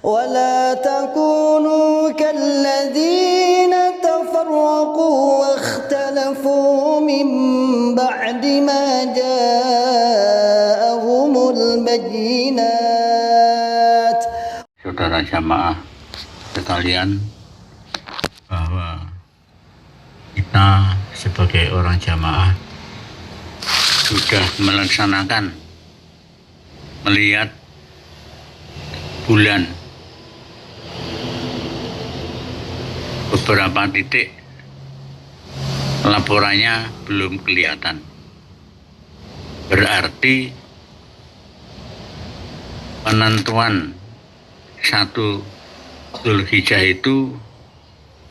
ولا تكونوا كالذين تفرقوا واختلفوا من بعد ما جاءهم البينات. Saudara jamaah sekalian, bahwa kita sebagai orang jamaah sudah melaksanakan melihat bulan beberapa titik laporannya belum kelihatan, berarti penentuan 1 Dzulhijjah itu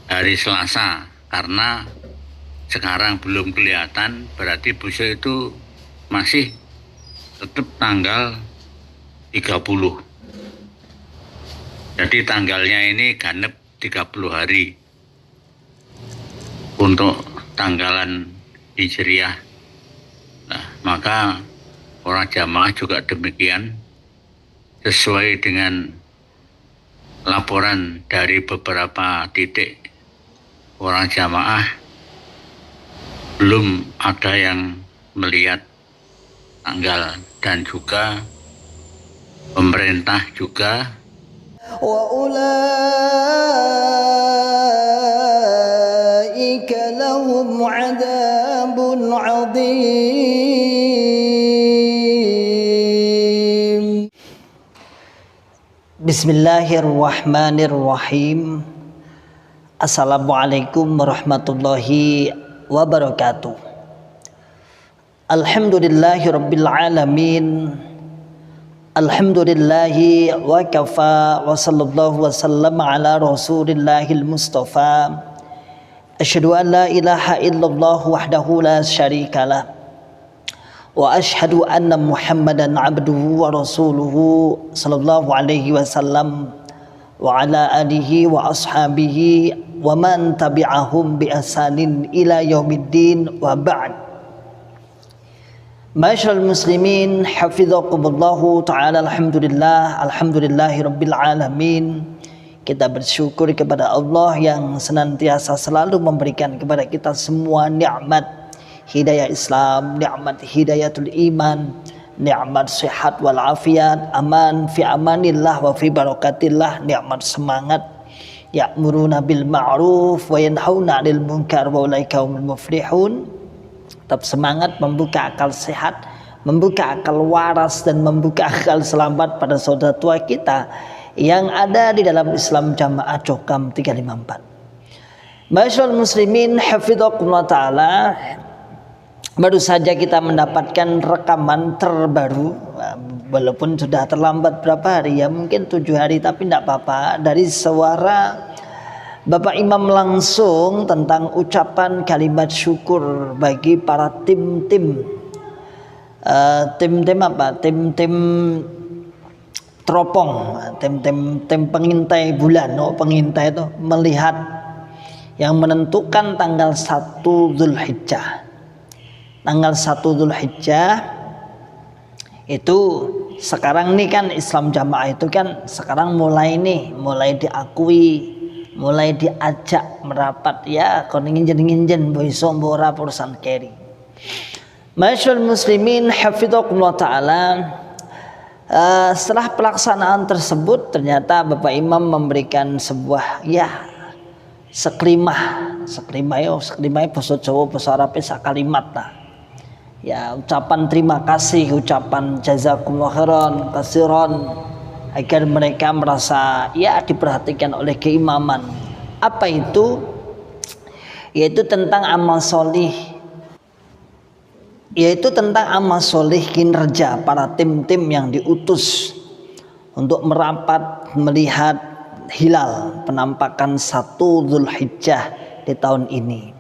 hari Selasa, karena sekarang belum kelihatan, berarti besok itu masih tetap tanggal 30. Jadi tanggalnya ini genep 30 hari untuk tanggalan Hijriah. Nah, maka orang jamaah juga demikian, sesuai dengan laporan dari beberapa titik orang jamaah belum ada yang melihat tanggal, dan juga pemerintah juga. وَأُولَئِكَ لَهُمْ عَذَابٌ عَظِيمٌ. Bismillahirrahmanirrahim. Assalamualaikum warahmatullahi wabarakatuh. Alhamdulillahi rabbil alamin. Alhamdulillahi wa kafa wa sallallahu wa sallam ala rasulillahil mustafa. Asyhadu an la ilaha illallah wahdahu la syarikalah, wa asyhadu anna muhammadan abduhu wa rasuluhu sallallahu alaihi wasallam wa ala alihi wa ashabihi wa man tabi'ahum bi ihsanin ila yaumiddin, wa ba'd. Ma'asyiral muslimin, hafizakumullahu ta'ala. Alhamdulillahi rabbil alamin. Kita bersyukur kepada Allah yang senantiasa selalu memberikan kepada kita semua nikmat hidayah Islam, nikmat hidayatul iman, nikmat sehat wal afiat, aman fi amanillah wa fi barakatillah, nikmat semangat, ya'muruna bil ma'ruf wa yanhauna 'anil munkar wa ulaika humul muflihun. Tetap semangat membuka akal sehat, membuka akal waras, dan membuka akal selamat pada saudara tua kita yang ada di dalam Islam Jamaah Cokam 354. Ma'asyiral muslimin, hafizakumullah ta'ala. Baru saja kita mendapatkan rekaman terbaru, walaupun sudah terlambat berapa hari ya, mungkin 7 hari, tapi tidak apa-apa, dari suara Bapak Imam langsung tentang ucapan kalimat syukur bagi para tim-tim teropong, tim pengintai bulan. Pengintai itu melihat yang menentukan tanggal 1 Dzulhijjah. Tanggal 1 Dzulhijjah itu sekarang nih kan, Islam Jamaah itu kan sekarang mulai diakui, mulai diajak merapat ya, kon nginjen boy sombora perusahaan keri. Ma'asyiral muslimin, hafizakumullah ta'ala. Setelah pelaksanaan tersebut, ternyata Bapak Imam memberikan sebuah seklimah bahasa Jawa, bahasa Arab sakalimat lah. Ya, ucapan terima kasih, ucapan jazakumullah khairan katsiran, agar mereka merasa diperhatikan oleh keimaman. Apa itu? Yaitu tentang amal solih, kinerja para tim-tim yang diutus untuk merapat melihat hilal penampakan 1 Dzulhijjah di tahun ini.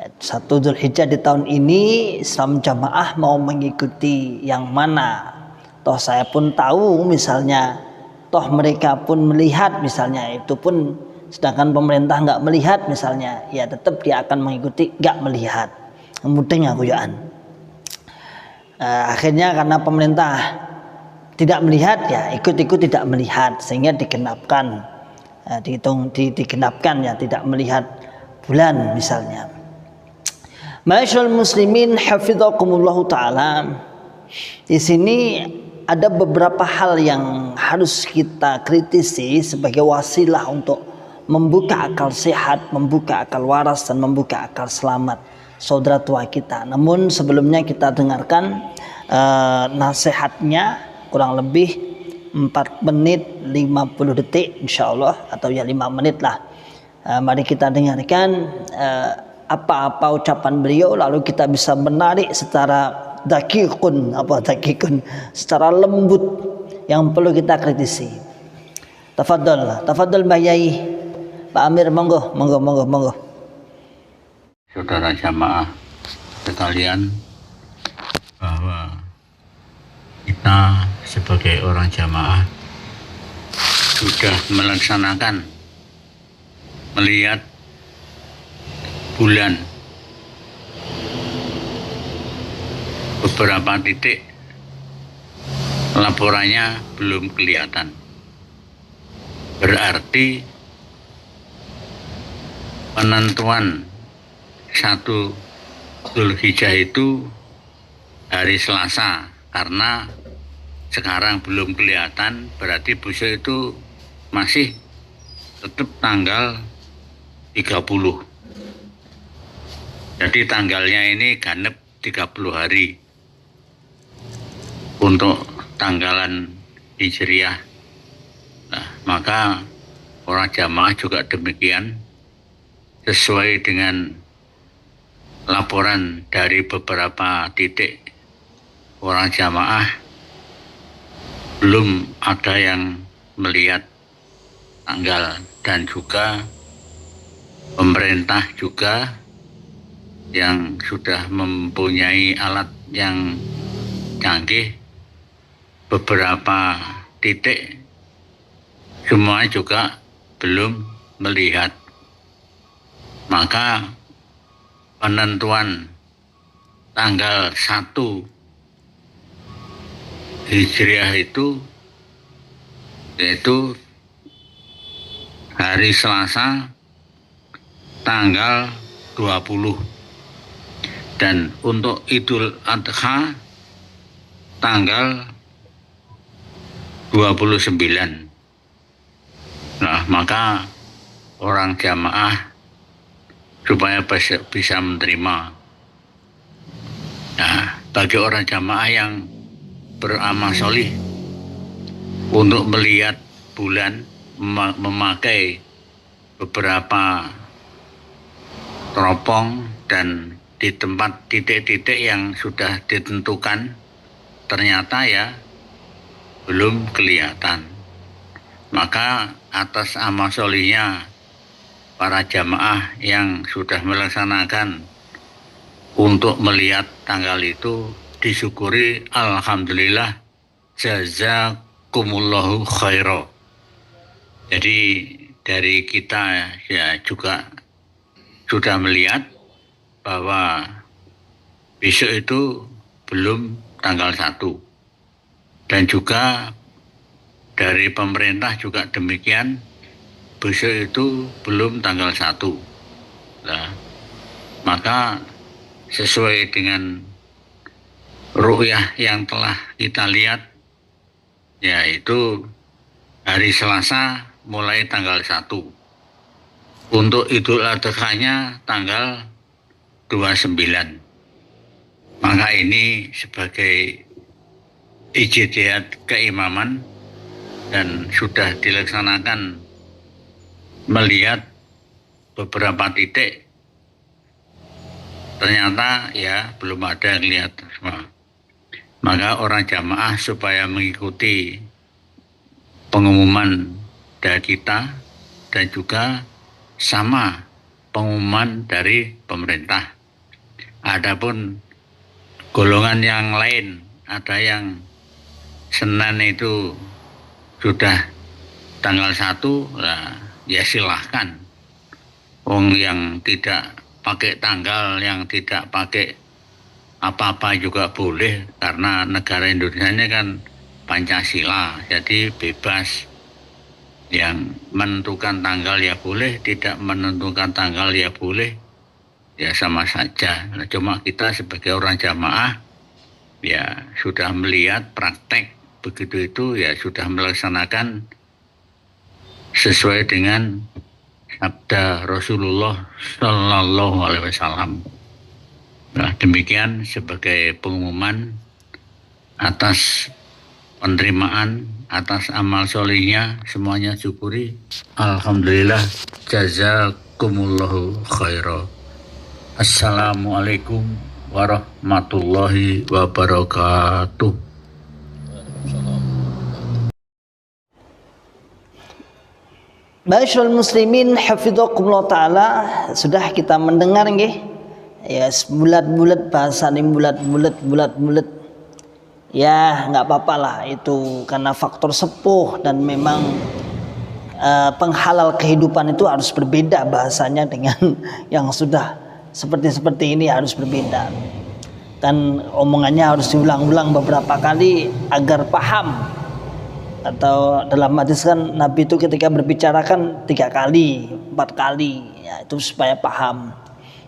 1 Dzulhijjah di tahun ini Islam Jamaah mau mengikuti yang mana? Toh saya pun tahu misalnya, toh mereka pun melihat misalnya, itu pun sedangkan pemerintah nggak melihat misalnya, ya tetap dia akan mengikuti nggak melihat. Kemudian akhirnya karena pemerintah tidak melihat ya ikut-ikut tidak melihat sehingga digenapkan, digenapkan ya tidak melihat bulan misalnya. Ma'asyiral muslimin hafizakumullah taala. Di sini ada beberapa hal yang harus kita kritisi sebagai wasilah untuk membuka akal sehat, membuka akal waras, dan membuka akal selamat saudara tua kita. Namun sebelumnya kita dengarkan nasihatnya kurang lebih 4 menit 50 detik insyaallah, atau ya 5 menit lah. Mari kita dengarkan apa-apa ucapan beliau, lalu kita bisa menarik secara dakikun secara lembut yang perlu kita kritisi. Tafadhol Mbah Yai, Pak Amir, monggo. Saudara jamaah sekalian, bahwa kita sebagai orang jamaah sudah melaksanakan melihat bulan. Beberapa titik laporannya belum kelihatan. Berarti penentuan 1 Dzulhijjah itu hari Selasa, karena sekarang belum kelihatan, berarti besok itu masih tetap tanggal 30. Jadi tanggalnya ini genep 30 hari untuk tanggalan Hijriah. Nah, maka orang jamaah juga demikian, sesuai dengan laporan dari beberapa titik orang jamaah belum ada yang melihat tanggal, dan juga pemerintah juga yang sudah mempunyai alat yang canggih, beberapa titik semua juga belum melihat. Maka penentuan tanggal 1 Hijriah itu yaitu hari Selasa tanggal 20, dan untuk Idul Adha tanggal 29. Nah, maka orang jamaah supaya bisa menerima. Nah, bagi orang jamaah yang beramal solih untuk melihat bulan, memakai beberapa teropong, dan di tempat titik-titik yang sudah ditentukan ternyata ya belum kelihatan. Maka atas amal solihnya para jamaah yang sudah melaksanakan untuk melihat tanggal itu, disyukuri, alhamdulillah, jazakumullahu khaira. Jadi dari kita ya juga sudah melihat bahwa besok itu belum tanggal 1, dan juga dari pemerintah juga demikian, besok itu belum tanggal 1. Nah, maka sesuai dengan ru'yah yang telah kita lihat, yaitu hari Selasa mulai tanggal 1. Untuk Idul Adha-nya tanggal 29. Maka ini sebagai ijtihad keimaman dan sudah dilaksanakan melihat beberapa titik, ternyata ya belum ada yang lihat semua. Maka orang jamaah supaya mengikuti pengumuman dari kita dan juga sama pengumuman dari pemerintah. Adapun golongan yang lain, ada yang Senin itu sudah tanggal 1, lah ya silahkan. Wong yang tidak pakai tanggal, yang tidak pakai apa-apa juga boleh, karena negara Indonesia ini kan Pancasila, jadi bebas. Yang menentukan tanggal ya boleh, tidak menentukan tanggal ya boleh, ya sama saja. Nah, cuma kita sebagai orang jamaah ya sudah melihat praktek begitu itu, ya sudah melaksanakan sesuai dengan sabda Rasulullah Sallallahu Alaihi Wasallam. Nah, demikian sebagai pengumuman atas penerimaan atas amal solihnya, semuanya syukuri. Alhamdulillah, jazakumullahu khairan. Assalamualaikum warahmatullahi wabarakatuh. Ma'asyiral muslimin hafidhakumullah taala, sudah kita mendengar nggih ya bulat-bulat bahasa ini bulat-bulat ya nggak apa-apa lah itu karena faktor sepuh dan memang penghalal kehidupan itu harus berbeda bahasanya dengan yang sudah seperti ini, harus berbeda dan omongannya harus diulang-ulang beberapa kali agar paham. Atau dalam hadis kan Nabi itu ketika berbicara kan 3 kali 4 kali ya, itu supaya paham.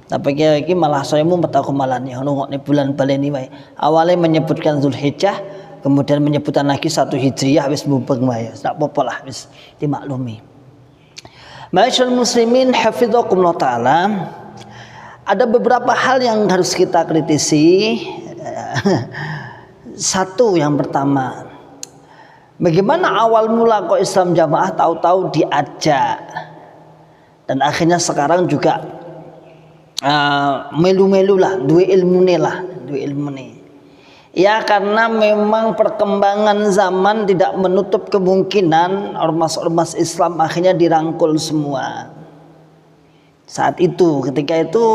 Tapi iki malah saya mau tahu kemalan ya nunggu nih bulan baleni wae. Awalnya menyebutkan Zulhijjah, kemudian menyebutkan lagi 1 Hijriyah wis mubeng wae. Tak apa-apa lah wis dimaklumi. Ma'asyiral muslimin hafidhakumullah taala, ada beberapa hal yang harus kita kritisi. Satu, yang pertama, bagaimana awal mula kok Islam Jamaah tahu-tahu diajak dan akhirnya sekarang juga melu-melu lah, duwe ilmune ya, karena memang perkembangan zaman tidak menutup kemungkinan ormas-ormas Islam akhirnya dirangkul semua. Saat itu, ketika itu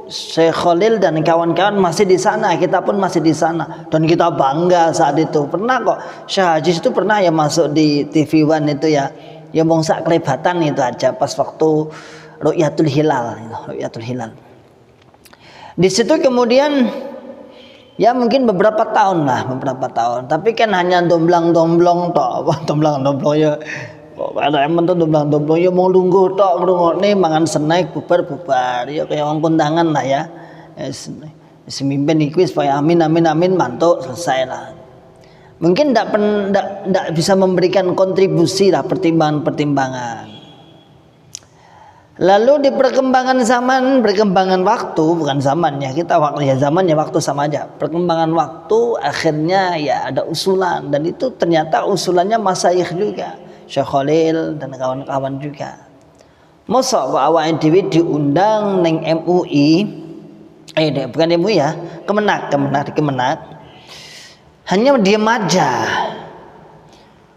Syekh Khalil dan kawan-kawan masih di sana, kita pun masih di sana dan kita bangga saat itu. Pernah kok Syekh Hajiz itu pernah ya masuk di TV One itu ya mongsak kelebatan itu aja pas waktu Ru'yatul Hilal. Di situ kemudian ya mungkin beberapa tahun, tapi kan hanya domblang-domblong tok, domblang-domblong ya. Ada emang tuh domblang-domblong ya mau lungguh tok ngrungokne mangan snack bubar ya kayak wong kondangan lah ya. Semimpin iku supaya amin mantuk selesai lah. Mungkin tidak bisa memberikan kontribusi lah, pertimbangan. Lalu di perkembangan waktu, bukan zamannya kita waktu ya, zamannya waktu sama aja. Perkembangan waktu akhirnya ya ada usulan, dan itu ternyata usulannya masyayikh juga, Syekh Khalil dan kawan-kawan juga. Mosok kok awake dhewe diundang neng MUI, bukan MUI ya, Kemenak, hanya diam aja.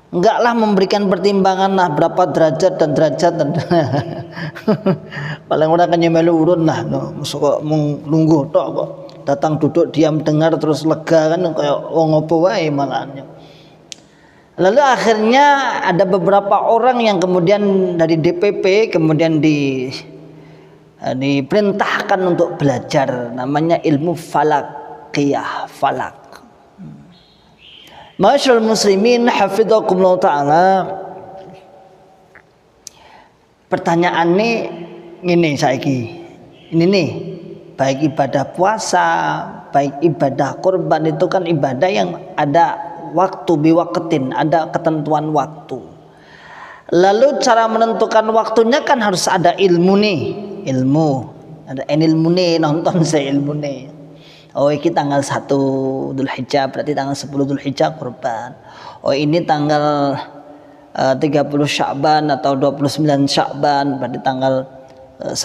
Enggaklah memberikan pertimbangan lah berapa derajat dan paling ora kan melu urun lah mosok kok mung lungguh tok kok, datang duduk diam dengar terus lega kan kayak wong apa wae malahnya. Lalu akhirnya ada beberapa orang yang kemudian dari DPP kemudian diperintahkan untuk belajar, namanya ilmu falak. Ma'asyiral muslimin hafidhakumullah taala, pertanyaan ini saiki ini nih, baik ibadah puasa, baik ibadah kurban itu kan ibadah yang ada waktu biwaqtin, ada ketentuan waktu. Lalu cara menentukan waktunya kan harus ada ilmu ada ilmu nonton saya ilmu nih. Oh ini tanggal 1 Dzulhijjah berarti tanggal 10 Dzulhijjah kurban. Oh ini tanggal 30 Sya'ban atau 29 Sya'ban berarti tanggal 1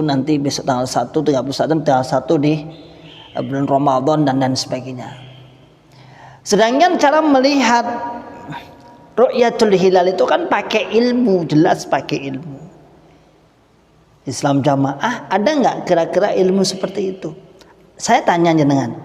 nanti besok tanggal 1 31 tanggal 1 di bulan Ramadan dan sebagainya. Sedangkan cara melihat Ru'yatul Hilal itu kan pakai ilmu, jelas pakai ilmu. Islam Jamaah ada nggak kira-kira ilmu seperti itu? Saya tanya jenengan,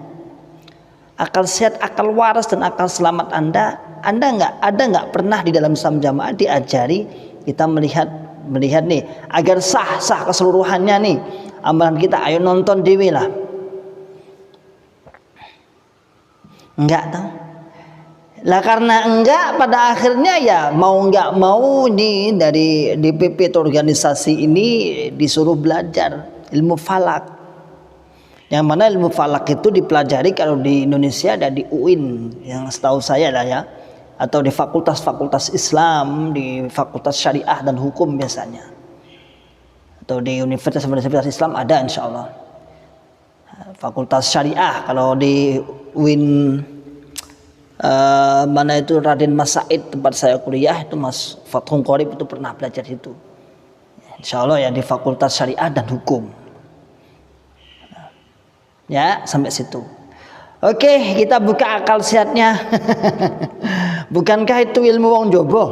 akal sehat, akal waras dan akal selamat Anda ada nggak pernah di dalam Islam Jamaah diajari kita melihat nih agar sah keseluruhannya nih amalan kita, ayo nonton dewe lah. Enggak tahu. Lah karena enggak, pada akhirnya ya mau enggak mau nih dari DPP atau organisasi ini disuruh belajar ilmu falak. Yang mana ilmu falak itu dipelajari kalau di Indonesia ada di UIN yang setahu saya lah ya, atau di fakultas-fakultas Islam, di fakultas syariah dan hukum biasanya, atau di universitas Islam ada insya Allah. Fakultas syariah kalau di UIN mana itu Raden Mas Said tempat saya kuliah itu Mas Fathul Qorib itu pernah belajar itu. Insya Allah ya di fakultas syariah dan hukum. Ya sampai situ. Oke, kita buka akal sehatnya. Bukankah itu ilmu wong jobo?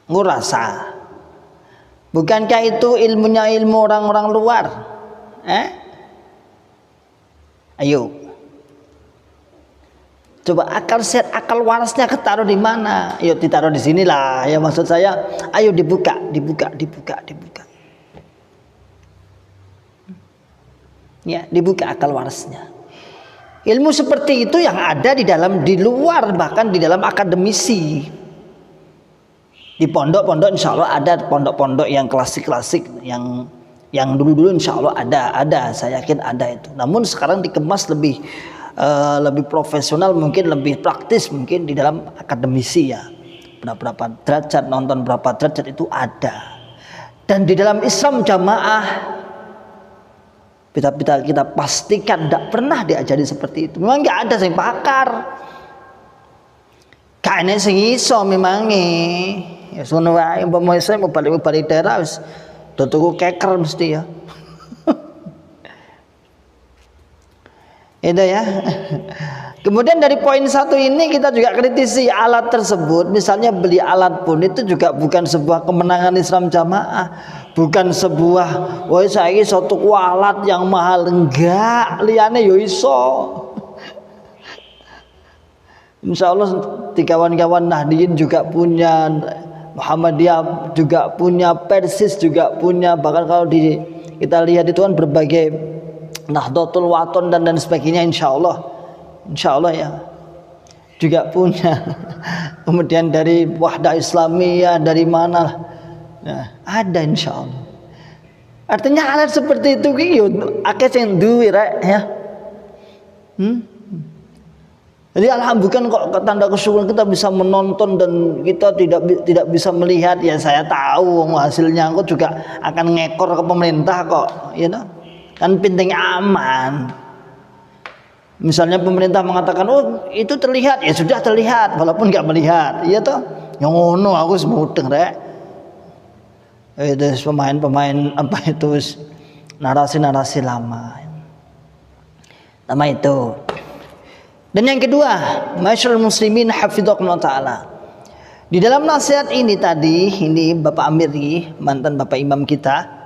Ngurasa. Bukankah itu ilmunya ilmu orang-orang luar? Ayo. Coba akal sehat, akal warasnya ketaruh di mana? Ayo ditaruh di sinilah. Ya maksud saya, ayo dibuka. Ya, dibuka akal warasnya. Ilmu seperti itu yang ada di luar, bahkan di dalam akademisi. Di pondok-pondok insya Allah ada pondok-pondok yang klasik-klasik, yang dulu-dulu insya Allah ada, saya yakin ada itu. Namun sekarang dikemas lebih profesional, mungkin lebih praktis, mungkin di dalam akademisi ya. Berapa derajat, nonton berapa derajat itu ada. Dan di dalam Islam jamaah kita pastikan tidak pernah diajari seperti itu. Memang nggak ada yang pakar. Kayaknya sing iso memangnya. Ya sono wae umpama saya mau balik daerah wis do tuku keker mesti ya. Itu ya. Kemudian dari poin 1 ini kita juga kritisi alat tersebut. Misalnya beli alat pun itu juga bukan sebuah kemenangan Islam jamaah, bukan sebuah woi saya iso tuku alat yang mahal, enggak, liyane yo iso. Insya Allah di kawan-kawan Nahdliyin juga punya, Muhammadiyah juga punya, Persis juga punya, bahkan kalau kita lihat itu kan berbagai Nahdlatul Wathon dan sebagainya insya Allah ya juga punya. Kemudian dari Wahdah Islamiyah dari mana nah, ada insya Allah. Artinya alat seperti itu akeh sing duwe rek ya. Jadi alhamdulillah kok tanda kesyukuran kita bisa menonton dan kita tidak bisa melihat ya. Saya tahu hasilnya aku juga akan ngekor ke pemerintah kok, you know? Kan penting aman. Misalnya pemerintah mengatakan oh itu terlihat, ya sudah terlihat walaupun nggak melihat, iya toh. Yang ngono aku semudeng rek. Itu pemain apa itu narasi lama. Nama itu. Dan yang kedua, masyarul muslimin hafidhakumullah taala. Di dalam nasihat ini tadi, ini Bapak Amir mantan Bapak Imam kita.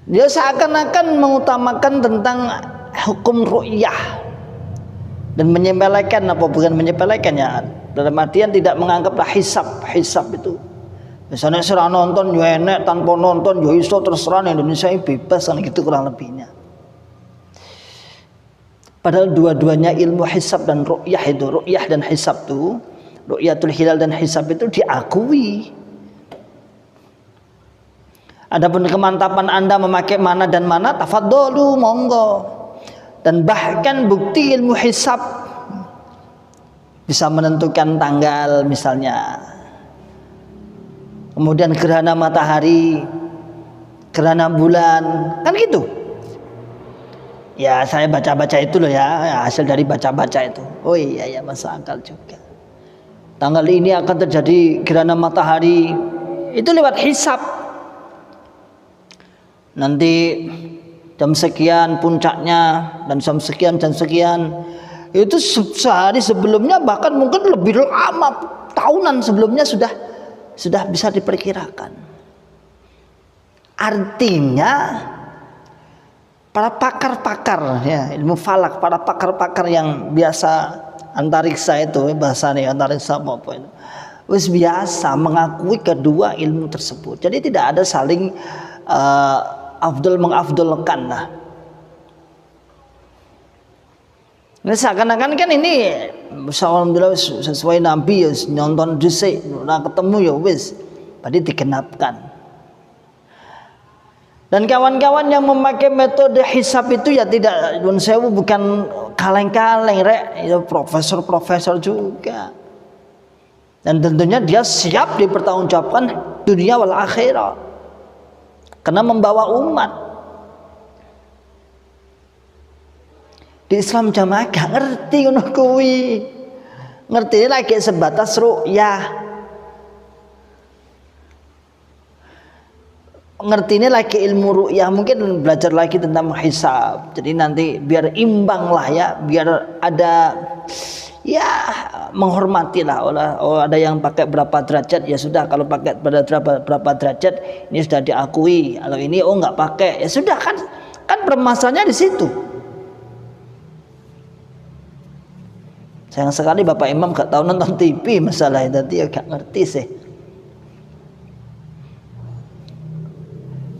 Dia seakan-akan mengutamakan tentang hukum ru'yah dan menyepelekan, apa bukan menyepelekan ya, dalam artian tidak menganggaplah hisab itu. Misalnya serah nonton yo enek, tanpa nonton yo iso, terserah Indonesia ini bebas kan gitu kurang lebihnya. Padahal dua-duanya ilmu hisab dan ru'yah itu, ru'yah dan hisab itu, ru'yatul hilal dan hisab itu diakui. Adapun kemantapan Anda memakai mana dan mana, tafadhalu, monggo. Dan bahkan bukti ilmu hisab bisa menentukan tanggal misalnya. Kemudian gerhana matahari, gerhana bulan, kan gitu. Ya saya baca-baca itu loh ya, hasil dari baca-baca itu. Oh iya masuk akal juga. Tanggal ini akan terjadi gerhana matahari, itu lewat hisab. Nanti jam sekian puncaknya dan jam sekian itu sehari sebelumnya, bahkan mungkin lebih lama, tahunan sebelumnya sudah bisa diperkirakan. Artinya para pakar-pakar ya ilmu falak, para pakar-pakar yang biasa antariksa itu bahasa nih antariksa apa itu wis biasa mengakui kedua ilmu tersebut. Jadi tidak ada saling afdol mengafdolkan lah. Nah, seakan-akan kan ini alhamdulillah sesuai Nabi ya, nyonton dhisik ora ketemu ya wis berarti digenapkan. Dan kawan-kawan yang memakai metode hisab itu ya tidak nyuwun sewu, bukan kaleng-kaleng rek, ya profesor-profesor juga. Dan tentunya dia siap dipertanggungjawabkan dunia wal akhirah karena membawa umat. Di Islam jamaah gak ngerti ngono kuwi. Ngerti lagi sebatas ru'yah. Ngerti ini lagi ilmu ru'yah, mungkin belajar lagi tentang hisab. Jadi nanti biar imbang lah ya, biar ada ya menghormati lah. Ada yang pakai berapa derajat ya sudah, kalau pakai pada berapa derajat ini sudah diakui. Kalau ini nggak pakai ya sudah, kan permasalahannya di situ. Sayang sekali Bapak Imam gak tahu nonton TV masalah itu, ya gak ngerti sih.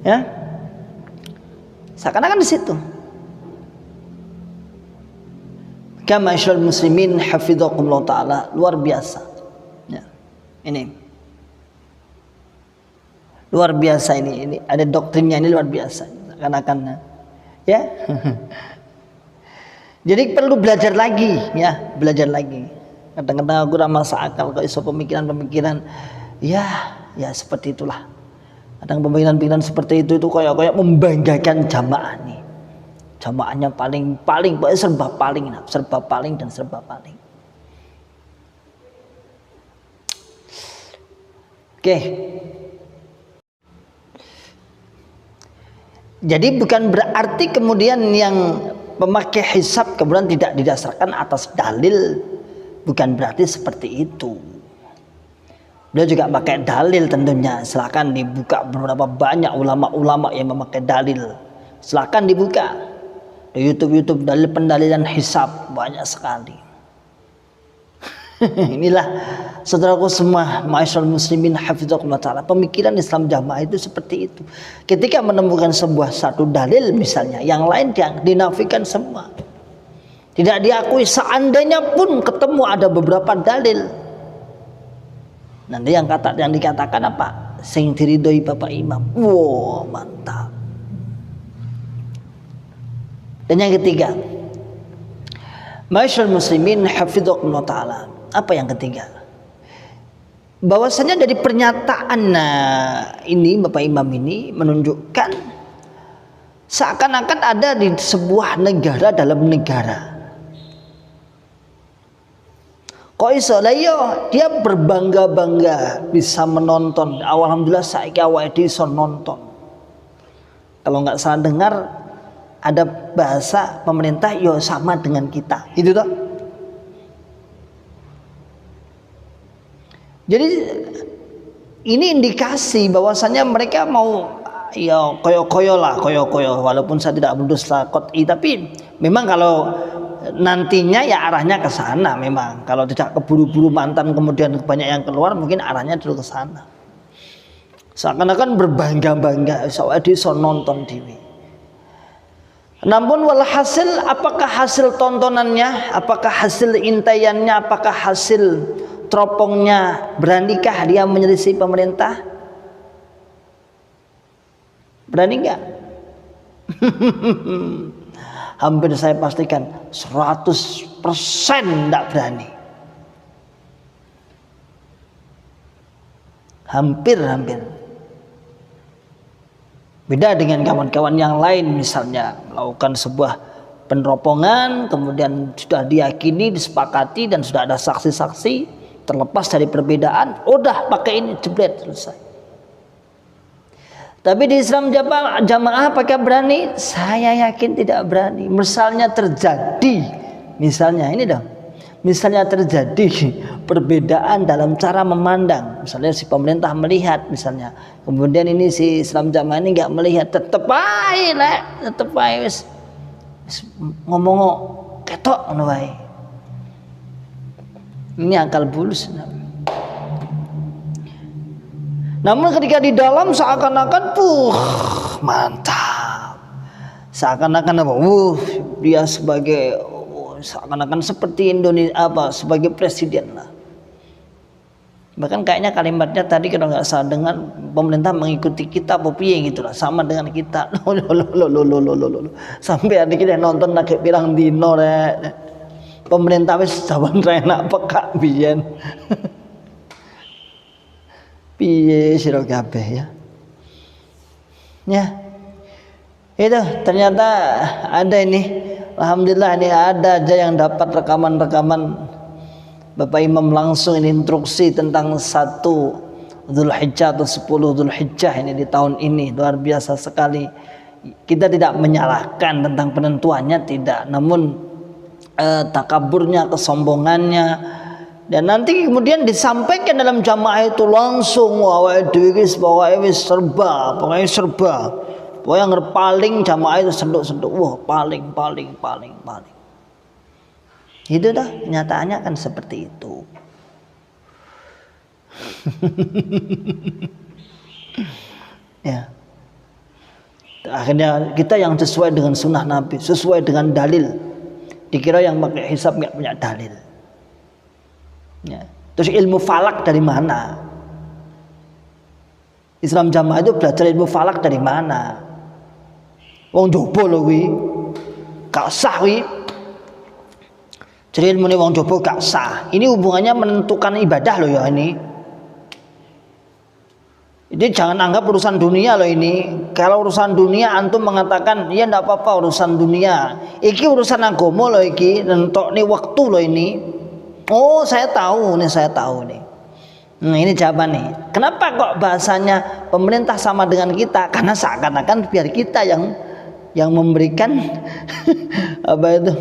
Ya, seakan-akan di situ. Ma'asyiral muslimin hafizakumullah taala, luar biasa. Ya, ini luar biasa ini ada doktrinnya, ini luar biasa. Seakan-akan ya. Jadi perlu belajar lagi ya, belajar lagi. Kadang-kadang aku rasa akal kok iso pemikiran-pemikiran ya seperti itulah. Kadang pemikiran-pemikiran seperti itu kayak membanggakan jamaah nih. Jamaahnya paling pokoknya serba paling dan serba paling. Oke. Jadi bukan berarti kemudian yang pemakai hisab kemudian tidak didasarkan atas dalil, bukan berarti seperti itu. Beliau juga pakai dalil tentunya. Silakan dibuka, beberapa banyak ulama-ulama yang memakai dalil. Silakan dibuka di YouTube dalil pendalilan hisab banyak sekali. Inilah saudaraku semua, ma'asyiral muslimin hafizakumullah taala, pemikiran Islam jamaah itu seperti itu. Ketika menemukan satu dalil misalnya, yang lain dinafikan semua. Tidak diakui, seandainya pun ketemu ada beberapa dalil. Nanti yang dikatakan apa? Sing diridhoi Bapak Imam. Wow, mantap. Dan yang ketiga, ma'asyiral muslimin hafizakumullah taala, apa yang ketiga? Bahwasanya dari pernyataan ini Bapak Imam ini menunjukkan seakan-akan ada di sebuah negara dalam negara. Kok iso lah yo, dia berbangga-bangga bisa menonton. Alhamdulillah saiki awake iso nonton. Kalau nggak salah dengar ada bahasa pemerintah yo sama dengan kita. Itu toh. Jadi ini indikasi bahwasanya mereka mau ya koyo-koyo walaupun saya tidak berusaha qot'i, tapi memang kalau nantinya ya arahnya ke sana. Memang kalau tidak keburu-buru mantan kemudian banyak yang keluar, mungkin arahnya dulu ke sana. Seakan-akan berbangga-bangga soalnya so nonton TV. Namun walhasil, apakah hasil tontonannya, apakah hasil intaiannya, apakah hasil teropongnya, beranikah dia menyelisih pemerintah? Berani enggak? Hampir saya pastikan 100% enggak berani. Hampir. Beda dengan kawan-kawan yang lain, misalnya melakukan sebuah peneropongan, kemudian sudah diyakini, disepakati, dan sudah ada saksi-saksi, terlepas dari perbedaan, udah pakai ini jebret selesai. Tapi di Islam jamaah apakah berani? Saya yakin tidak berani. Misalnya terjadi, misalnya terjadi perbedaan dalam cara memandang, misalnya si pemerintah melihat, misalnya kemudian ini si Islam jamaah ini nggak melihat, tetep aja ngomong ketok ngono wae. Ini akal bulus. Namun ketika di dalam seakan-akan mantap. Seakan-akan apa? Dia sebagai seakan-akan seperti Indonesia sebagai presiden lah. Bahkan kayaknya kalimatnya tadi kalau nggak salah dengan pemerintah mengikuti kita piye gitu lah, sama dengan kita. Sampai ada kita nonton lagi pirang dino rek. Pemerintah wis saban enak pekak biyen. Piye sira kabeh ya. Ya. Itu ternyata ada ini. Alhamdulillah ini ada aja yang dapat rekaman-rekaman Bapak Imam langsung ini instruksi tentang 1 Dzulhijjah atau 10 Dzulhijjah ini di tahun ini. Luar biasa sekali. Kita tidak menyalahkan tentang penentuannya, tidak, namun takaburnya, kesombongannya, dan nanti kemudian disampaikan dalam jamaah itu langsung awake dhewe wis pokoknya serba. Pokoknya yang paling jamaah itu senduk-senduk, wah paling. Itu dah, kenyataannya kan seperti itu. Ya. Akhirnya kita yang sesuai dengan sunnah Nabi, sesuai dengan dalil. Dikira yang pakai hisab nggak punya dalil. Ya. Terus ilmu falak dari mana? Islam Jamaah itu belajar ilmu falak dari mana? Wong jopo lho kuwi. Gak sah kuwi. Jadi ilmu ini wong jopo gak sah. Ini hubungannya menentukan ibadah loh ya ini. Jadi jangan anggap urusan dunia loh ini. Kalau urusan dunia antum mengatakan ya ndak apa-apa urusan dunia. Iki urusan agama loh iki. Nentok nih waktu loh ini. Oh saya tahu nih. Nah ini jawaban nih. Kenapa kok bahasanya pemerintah sama dengan kita? Karena seakan-akan biar kita yang memberikan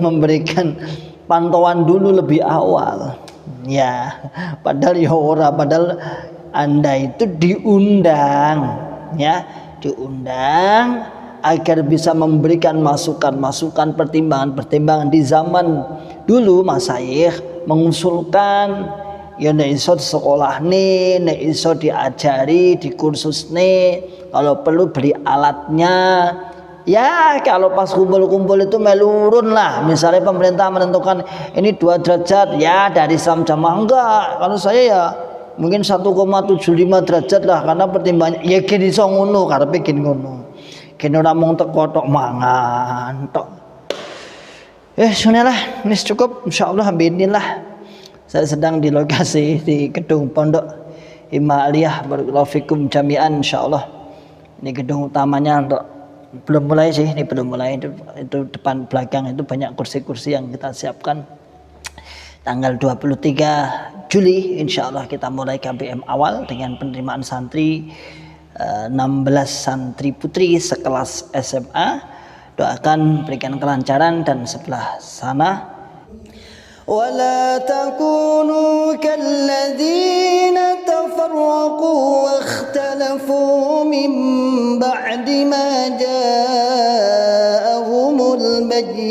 memberikan pantauan dulu lebih awal. Ya, padahal ya ora, padahal Anda itu diundang agar bisa memberikan masukan-masukan, pertimbangan di zaman dulu masyayikh mengusulkan ya nek iso sekolah nih, nek iso diajari di kursus nih, kalau perlu beli alatnya. Ya kalau pas kumpul-kumpul itu melurun lah. Misalnya pemerintah menentukan ini 2 derajat ya dari Islam Jamaah, enggak. Kalau saya ya mungkin 1,75 derajat lah, karena pertimbangannya ya gini iso ngono, karepe gini ngono. Kene ora mung teko tok mangan tok. Sunalah, wis cukup insyaallah bismillah. Saya sedang di lokasi di gedung Pondok Himma Aliyah Barakallahu fikum jami'an insyaallah. Ini gedung utamanya belum mulai sih, ini belum mulai. Itu depan belakang itu banyak kursi-kursi yang kita siapkan. Tanggal 23 Juli insyaallah kita mulai KBM awal dengan penerimaan santri 16 santri putri sekelas SMA. Doakan berikan kelancaran dan sebelah sana. ولا تكونوا كالذين تفرقوا واختلفوا من بعد ما جاءهم البينات